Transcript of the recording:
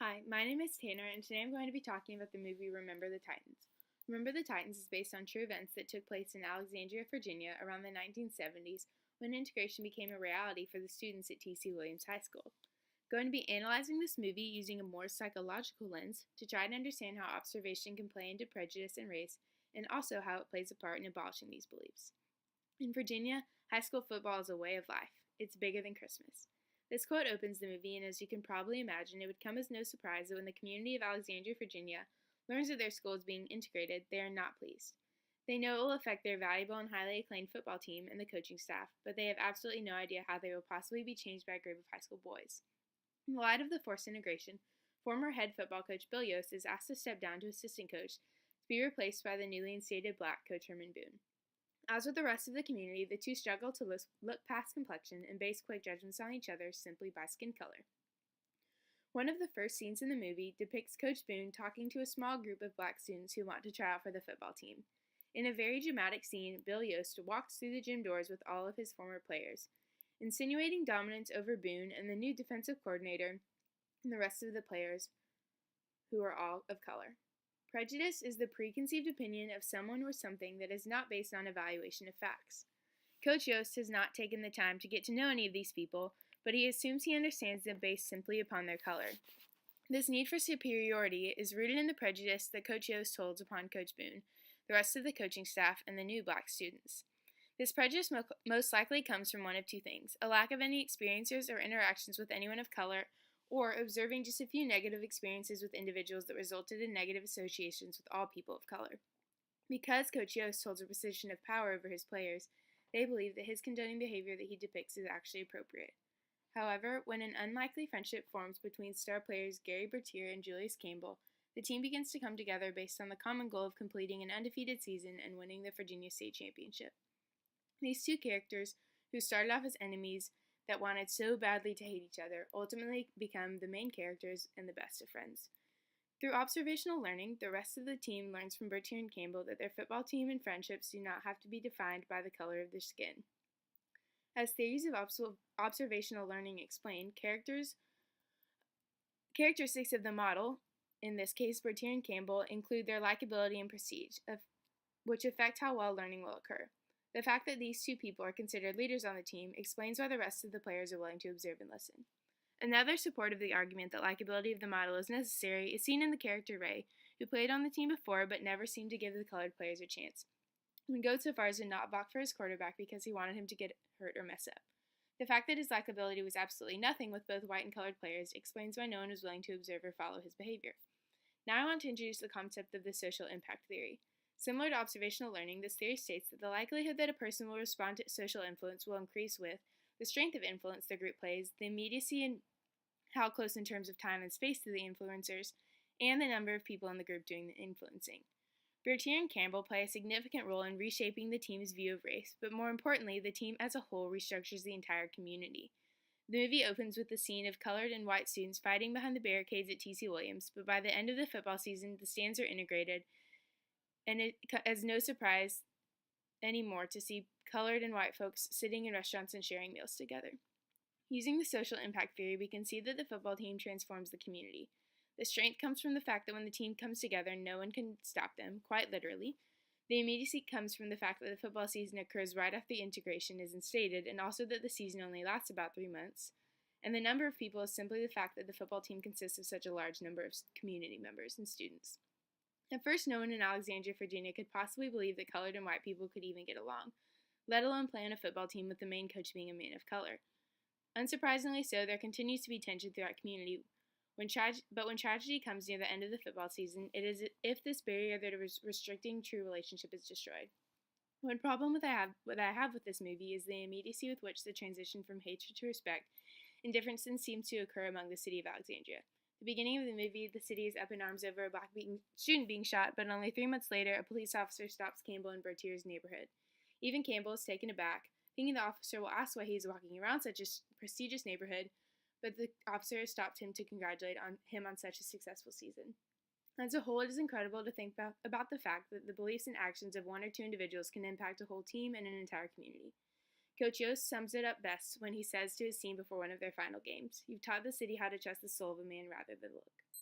Hi, my name is Tanner, and today I'm going to be talking about the movie Remember the Titans. Remember the Titans is based on true events that took place in Alexandria, Virginia around the 1970s when integration became a reality for the students at T.C. Williams High School. I'm going to be analyzing this movie using a more psychological lens to try to understand how observation can play into prejudice and race, and also how it plays a part in abolishing these beliefs. In Virginia, high school football is a way of life. It's bigger than Christmas. This quote opens the movie, and as you can probably imagine, it would come as no surprise that when the community of Alexandria, Virginia, learns that their school is being integrated, they are not pleased. They know it will affect their valuable and highly acclaimed football team and the coaching staff, but they have absolutely no idea how they will possibly be changed by a group of high school boys. In the light of the forced integration, former head football coach Bill Yost is asked to step down to assistant coach to be replaced by the newly instated black coach Herman Boone. As with the rest of the community, the two struggle to look past complexion and base quick judgments on each other simply by skin color. One of the first scenes in the movie depicts Coach Boone talking to a small group of black students who want to try out for the football team. In a very dramatic scene, Bill Yost walks through the gym doors with all of his former players, insinuating dominance over Boone and the new defensive coordinator and the rest of the players, who are all of color. Prejudice is the preconceived opinion of someone or something that is not based on evaluation of facts. Coach Yost has not taken the time to get to know any of these people, but he assumes he understands them based simply upon their color. This need for superiority is rooted in the prejudice that Coach Yost holds upon Coach Boone, the rest of the coaching staff, and the new black students. This prejudice most likely comes from one of two things: a lack of any experiences or interactions with anyone of color, or observing just a few negative experiences with individuals that resulted in negative associations with all people of color. Because Coach Yost holds a position of power over his players, they believe that his condoning behavior that he depicts is actually appropriate. However, when an unlikely friendship forms between star players Gary Bertier and Julius Campbell, the team begins to come together based on the common goal of completing an undefeated season and winning the Virginia State Championship. These two characters, who started off as enemies that wanted so badly to hate each other, ultimately become the main characters and the best of friends. Through observational learning, the rest of the team learns from Bertier and Campbell that their football team and friendships do not have to be defined by the color of their skin. As theories of observational learning explain, characteristics of the model, in this case Bertier and Campbell, include their likability and prestige, which affect how well learning will occur. The fact that these two people are considered leaders on the team explains why the rest of the players are willing to observe and listen. Another support of the argument that likability of the model is necessary is seen in the character Ray, who played on the team before but never seemed to give the colored players a chance, and would go so far as to not block for his quarterback because he wanted him to get hurt or mess up. The fact that his likability was absolutely nothing with both white and colored players explains why no one was willing to observe or follow his behavior. Now I want to introduce the concept of the social impact theory. Similar to observational learning, this theory states that the likelihood that a person will respond to social influence will increase with the strength of influence the group plays, the immediacy and how close in terms of time and space to the influencers, and the number of people in the group doing the influencing. Bertier and Campbell play a significant role in reshaping the team's view of race, but more importantly, the team as a whole restructures the entire community. The movie opens with the scene of colored and white students fighting behind the barricades at T.C. Williams, but by the end of the football season, the stands are integrated, and it is no surprise anymore to see colored and white folks sitting in restaurants and sharing meals together. Using the social impact theory, we can see that the football team transforms the community. The strength comes from the fact that when the team comes together, no one can stop them, quite literally. The immediacy comes from the fact that the football season occurs right after the integration is instated, and also that the season only lasts about 3 months. And the number of people is simply the fact that the football team consists of such a large number of community members and students. At first, no one in Alexandria, Virginia could possibly believe that colored and white people could even get along, let alone play on a football team with the main coach being a man of color. Unsurprisingly so, there continues to be tension throughout community. When tragedy comes near the end of the football season, it is if this barrier that is restricting true relationship is destroyed. One problem that I have with this movie is the immediacy with which the transition from hatred to respect and difference seems to occur among the city of Alexandria. At the beginning of the movie, the city is up in arms over a black student being shot, but only 3 months later, a police officer stops Campbell in Bertier's neighborhood. Even Campbell is taken aback, thinking the officer will ask why he is walking around such a prestigious neighborhood, but the officer stopped him to congratulate him on such a successful season. As a whole, it is incredible to think about the fact that the beliefs and actions of one or two individuals can impact a whole team and an entire community. Coach Yost sums it up best when he says to his team before one of their final games, "You've taught the city how to trust the soul of a man rather than the look."